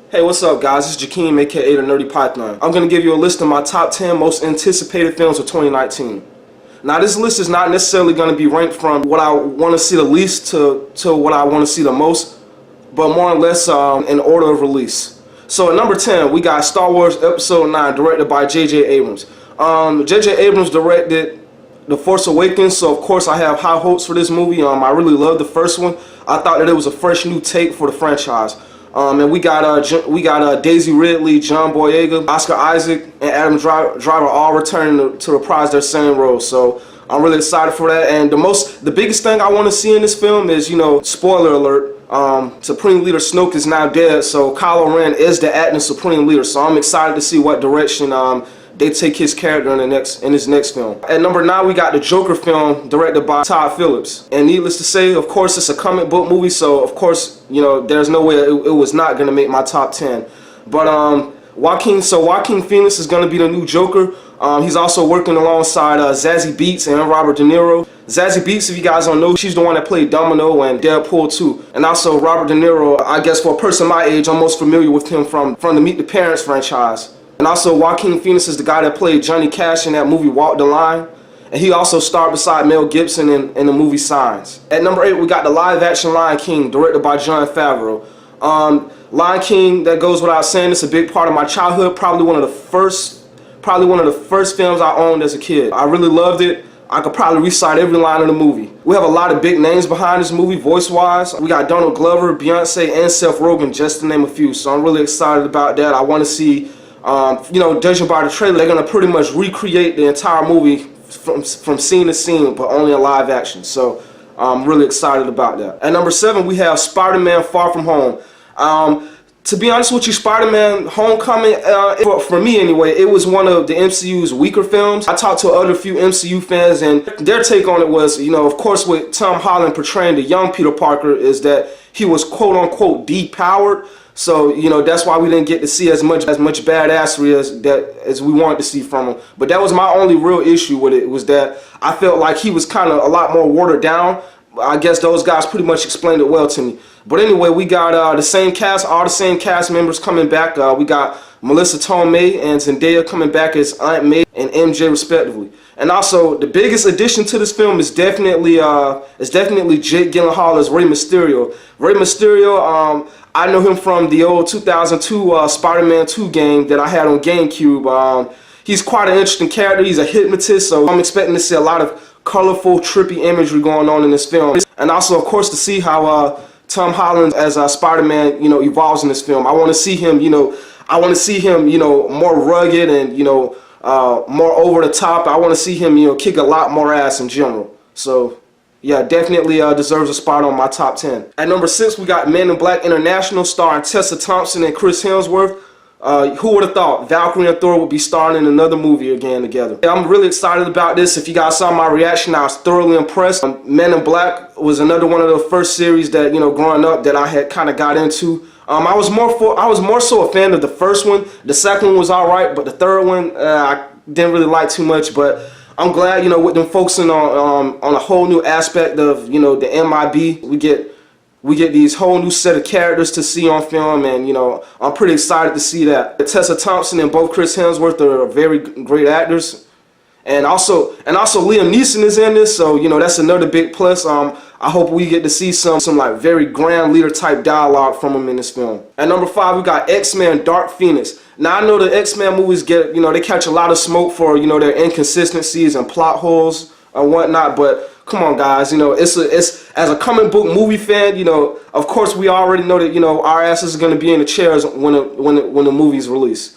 Hey, what's up guys? It's Jakeem, A.K.A. the Nerdy Python. I'm going to give you a list of my top 10 most anticipated films of 2019. Now this list is not necessarily going to be ranked from what I want to see the least to what I want to see the most, but more or less in order of release. So at number 10, we got Star Wars Episode 9, directed by J.J. Abrams. J.J. Abrams directed The Force Awakens, so of course I have high hopes for this movie. I really loved the first one. I thought that it was a fresh new take for the franchise. And we got Daisy Ridley, John Boyega, Oscar Isaac, and Adam Driver all returning to reprise their same roles. So I'm really excited for that. And the biggest thing I want to see in this film is, spoiler alert, Supreme Leader Snoke is now dead, so Kylo Ren is the acting Supreme Leader. So I'm excited to see what direction they take his character in his next film. At number 9, we got the Joker film directed by Todd Phillips. And needless to say, of course, it's a comic book movie, so of course, there's no way it was not going to make my top 10. But Joaquin Phoenix is going to be the new Joker. He's also working alongside Zazie Beetz and Robert De Niro. Zazie Beetz, if you guys don't know, she's the one that played Domino and Deadpool 2. And also Robert De Niro, I guess for a person my age, I'm most familiar with him from the Meet the Parents franchise. And also Joaquin Phoenix is the guy that played Johnny Cash in that movie Walk the Line. And he also starred beside Mel Gibson in the movie Signs. At number 8, we got the live-action Lion King, directed by Jon Favreau. Lion King, that goes without saying, it's a big part of my childhood. Probably one of the first films I owned as a kid. I really loved it. I could probably recite every line of the movie. We have a lot of big names behind this movie, voice-wise. We got Donald Glover, Beyonce, and Seth Rogen, just to name a few. So I'm really excited about that. I want to see, judging by the trailer, they're going to pretty much recreate the entire movie from scene to scene, but only in live action. So I'm really excited about that. At number 7, we have Spider-Man Far From Home. To be honest with you, Spider-Man Homecoming, for me anyway, it was one of the MCU's weaker films. I talked to other few MCU fans, and their take on it was, of course with Tom Holland portraying the young Peter Parker, is that he was quote-unquote depowered. So, that's why we didn't get to see as much badassery as we wanted to see from him. But that was my only real issue with it, was that I felt like he was kind of a lot more watered down. I guess those guys pretty much explained it well to me. But anyway, we got all the same cast members coming back. We got Melissa Tomei and Zendaya coming back as Aunt May and MJ respectively. And also, the biggest addition to this film is definitely Jake Gyllenhaal as Rey Mysterio. Rey Mysterio, I know him from the old 2002 Spider-Man 2 game that I had on GameCube. He's quite an interesting character. He's a hypnotist, so I'm expecting to see a lot of colorful, trippy imagery going on in this film. And also, of course, to see how Tom Holland as Spider-Man, evolves in this film. I want to see him, more rugged and, more over the top. I want to see him, kick a lot more ass in general. So, yeah, definitely deserves a spot on my top 10. At number 6, we got Men in Black International, starring Tessa Thompson and Chris Hemsworth. Who would have thought Valkyrie and Thor would be starring in another movie again together? I'm really excited about this. If you guys saw my reaction, I was thoroughly impressed. Men in Black was another one of the first series that, growing up that I had kind of got into. I was more so a fan of the first one. The second one was alright, but the third one I didn't really like too much. But I'm glad, with them focusing on a whole new aspect of, the MIB. We get these whole new set of characters to see on film, and I'm pretty excited to see that. Tessa Thompson and both Chris Hemsworth are very great actors, and also Liam Neeson is in this, so that's another big plus. I hope we get to see some like very grand leader type dialogue from him in this film. At number 5, we got X-Men Dark Phoenix. Now I know the X-Men movies get they catch a lot of smoke for their inconsistencies and plot holes and whatnot, but come on, guys, it's as a comic book movie fan, of course we already know that our asses are going to be in the chairs when the movie's released.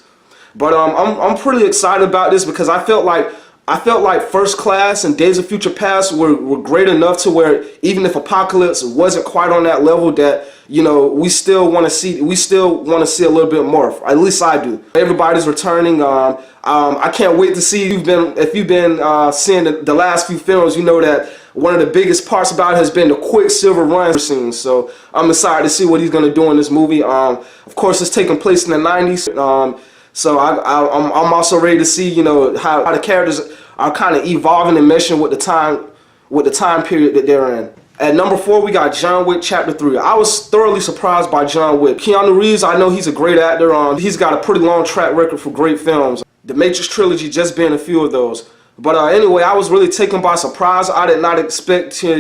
But I'm pretty excited about this because I felt like First Class and Days of Future Past were great enough to where even if Apocalypse wasn't quite on that level, that we still want to see a little bit more. At least I do. Everybody's returning. I can't wait to see if you've been seeing the last few films. You know that one of the biggest parts about it has been the Quicksilver run scene. So I'm excited to see what he's gonna do in this movie. Of course, it's taking place in the 90s. So I'm also ready to see how the characters are kind of evolving and meshing with the time period that they're in. At number 4, we got John Wick Chapter 3. I was thoroughly surprised by John Wick. Keanu Reeves, I know he's a great actor. He's got a pretty long track record for great films. The Matrix trilogy just being a few of those. But anyway, I was really taken by surprise. I did not expect to,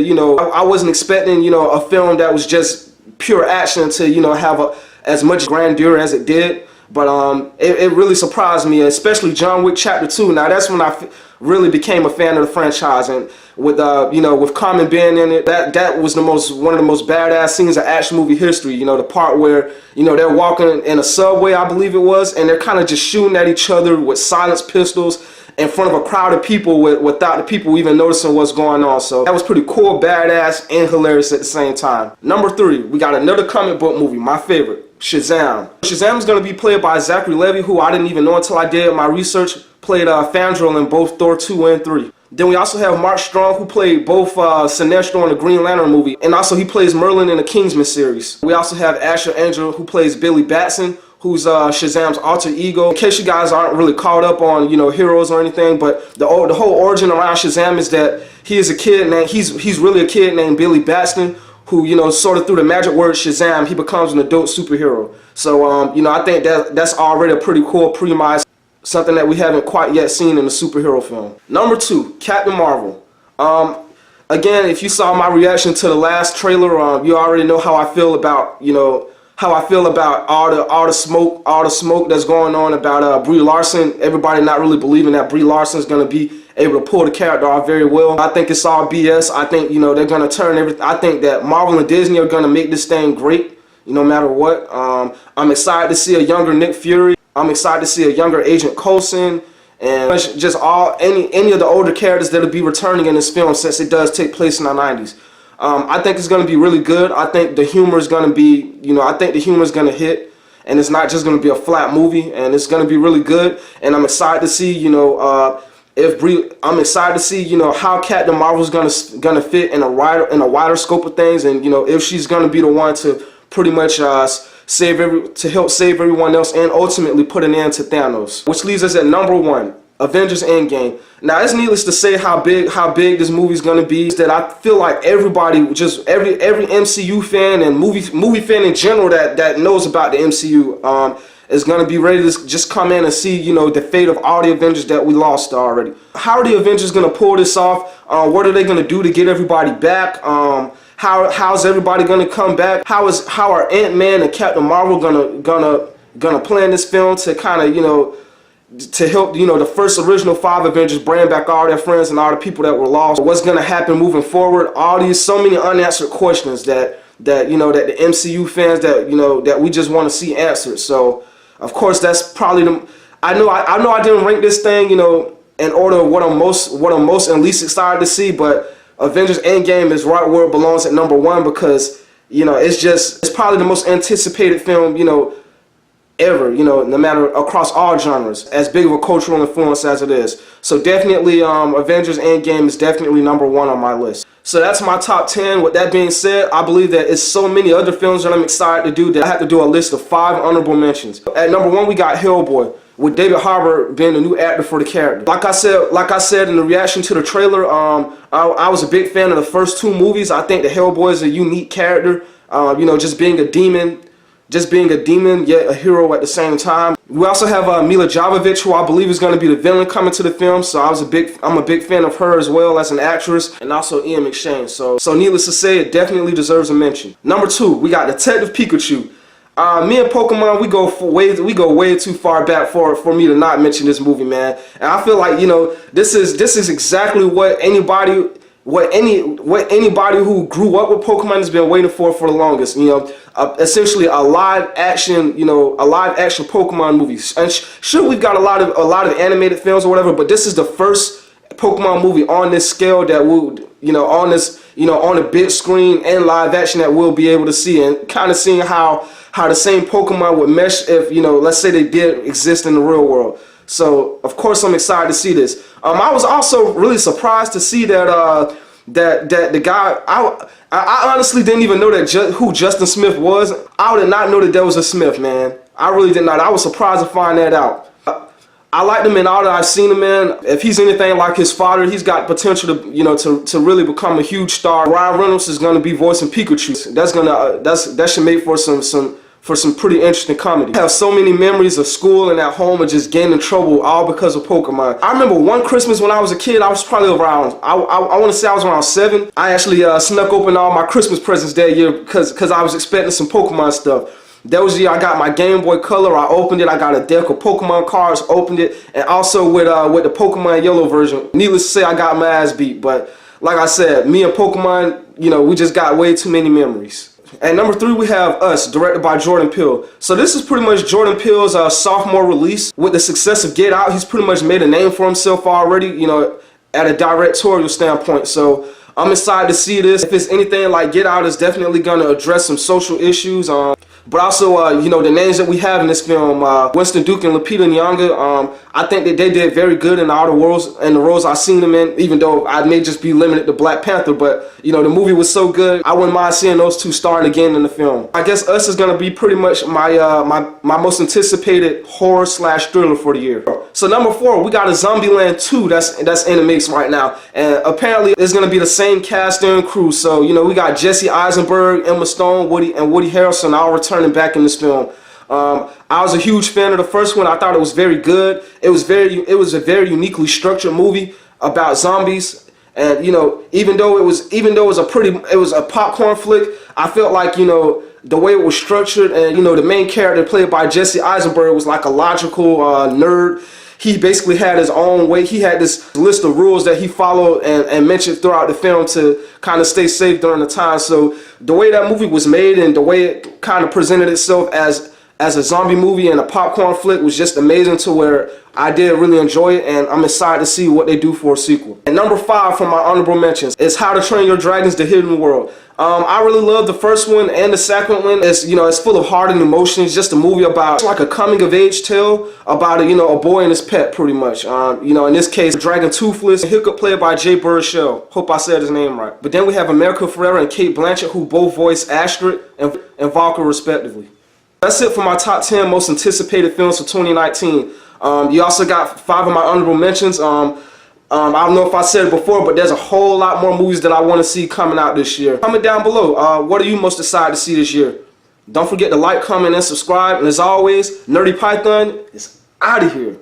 I wasn't expecting, a film that was just pure action to, have as much grandeur as it did. But it really surprised me, especially John Wick Chapter 2. Now that's when I really became a fan of the franchise, and with with Common being in it, that was one of the most badass scenes of action movie history. The part where they're walking in a subway, I believe it was, and they're kind of just shooting at each other with silenced pistols in front of a crowd of people without the people even noticing what's going on. So that was pretty cool, badass, and hilarious at the same time. Number 3, we got another comic book movie, my favorite, Shazam. Shazam is going to be played by Zachary Levi, who I didn't even know until I did my research, played Fandral in both Thor 2 and 3. Then we also have Mark Strong, who played both Sinestro in the Green Lantern movie, and also he plays Merlin in the Kingsman series. We also have Asher Angel, who plays Billy Batson, who's Shazam's alter ego. In case you guys aren't really caught up on heroes or anything, but the whole origin around Shazam is that he is a kid named he's really a kid named Billy Batson, who sort of through the magic word Shazam, he becomes an adult superhero. So I think that's already a pretty cool premise, something that we haven't quite yet seen in a superhero film. Number 2, Captain Marvel. Again, if you saw my reaction to the last trailer, you already know how I feel about all the smoke that's going on about Brie Larson. Everybody not really believing that Brie Larson is going to be able to pull the character off very well. I think it's all BS. I think they're going to turn everything. I think that Marvel and Disney are going to make this thing great, no matter what. I'm excited to see a younger Nick Fury. I'm excited to see a younger Agent Coulson, and just any of the older characters that'll be returning in this film, since it does take place in the 90s. I think it's going to be really good. I think the humor is going to be, I think the humor is going to hit, and it's not just going to be a flat movie, and it's going to be really good. And I'm excited to see, I'm excited to see, how Captain Marvel is going to fit in a wider scope of things, and if she's going to be the one to pretty much help save everyone else, and ultimately put an end to Thanos. Which leaves us at number 1, Avengers Endgame. Now, it's needless to say how big this movie's gonna be. That I feel like everybody, just every MCU fan and movie fan in general that knows about the MCU is gonna be ready to just come in and see the fate of all the Avengers that we lost already. How are the Avengers gonna pull this off? What are they gonna do to get everybody back? How's everybody gonna come back? How are Ant-Man and Captain Marvel gonna play in this film to kind of to help the first original 5 Avengers bring back all their friends and all the people that were lost? What's gonna happen moving forward? So many unanswered questions that the MCU fans that we just want to see answered. So of course that's probably I know I didn't rank this thing in order of what I'm most and least excited to see, but Avengers Endgame is right where it belongs at number 1, because it's probably the most anticipated film ever, no matter across all genres, as big of a cultural influence as it is. So definitely Avengers Endgame is definitely number 1 on my list. So that's my top 10. With that being said, I believe that it's so many other films that I'm excited to do that I have to do a list of 5 honorable mentions. At number 1, we got Hellboy, with David Harbour being the new actor for the character. Like I said in the reaction to the trailer, I was a big fan of the first 2 movies. I think the Hellboy is a unique character, just being a demon, yet a hero at the same time. We also have Mila Jovovich, who I believe is going to be the villain coming to the film. So I'm a big fan of her as well as an actress, and also Ian McShane. So needless to say, it definitely deserves a mention. Number 2, we got Detective Pikachu. Me and Pokemon, we go way too far back for me to not mention this movie, man. And I feel like this is exactly what anybody who grew up with Pokemon has been waiting for the longest. Essentially a live action Pokemon movie. And sure, we've got a lot of animated films or whatever, but this is the first Pokemon movie on this scale that will, on a big screen and live action that we'll be able to see, and kind of seeing how the same Pokemon would mesh if, let's say they did exist in the real world. So of course I'm excited to see this. I was also really surprised to see that that the guy, I honestly didn't even know who Justin Smith was. I did not know that there was a Smith, man. I really did not. I was surprised to find that out. I like him in all that I've seen him in. If he's anything like his father, he's got potential to, you know, to really become a huge star. Ryan Reynolds is going to be voicing Pikachu. That should make for some pretty interesting comedy. I have so many memories of school and at home and just getting in trouble all because of Pokemon. I remember one Christmas when I was a kid, I was probably around, I want to say I was around 7. I actually snuck open all my Christmas presents that year because I was expecting some Pokemon stuff. That was the year I got my Game Boy Color. I opened it. I got a deck of Pokemon cards, opened it, and also with the Pokemon Yellow version. Needless to say, I got my ass beat. But like I said, me and Pokemon, you know, we just got way too many memories. At number 3, we have Us, directed by Jordan Peele. So this is pretty much Jordan Peele's sophomore release. With the success of Get Out, he's pretty much made a name for himself already, you know, at a directorial standpoint. So I'm excited to see this. If it's anything like Get Out, it's definitely going to address some social issues. But also, you know, the names that we have in this film, Winston Duke and Lupita Nyong'o, I think that they did very good in all the roles I've seen them in, even though I may just be limited to Black Panther. But, you know, the movie was so good, I wouldn't mind seeing those two starring again in the film. I guess Us is going to be pretty much my most anticipated horror / thriller for the year. So number 4, we got a Zombieland 2 that's in the mix right now. And apparently it's going to be the same cast and crew. So, you know, we got Jesse Eisenberg, Emma Stone, Woody Harrelson all returning back in this film. I was a huge fan of the first one. I thought it was very good. It was a very uniquely structured movie about zombies. And you know, even though it was a popcorn flick, I felt like, you know, the way it was structured, and you know, the main character played by Jesse Eisenberg was like a logical nerd. He basically had his own way. He had this list of rules that he followed and mentioned throughout the film to kind of stay safe during the time. So the way that movie was made and the way it kind of presented itself as a zombie movie and a popcorn flick was just amazing, to where I did really enjoy it, and I'm excited to see what they do for a sequel. And number 5 from my honorable mentions is How to Train Your Dragons: The Hidden World. I really love the first one and the second one. It's, you know, it's full of heart and emotion. It's just a movie about like a coming of age tale about a boy and his pet, pretty much. You know, in this case, Dragon Toothless, Hiccup, played by Jay Baruchel. Hope I said his name right. But then we have America Ferrera and Cate Blanchett, who both voice Astrid and Valkyrie respectively. That's it for my top 10 most anticipated films for 2019. You also got 5 of my honorable mentions. I don't know if I said it before, but there's a whole lot more movies that I want to see coming out this year. Comment down below, what are you most excited to see this year? Don't forget to like, comment, and subscribe. And as always, Nerdy Python is out of here.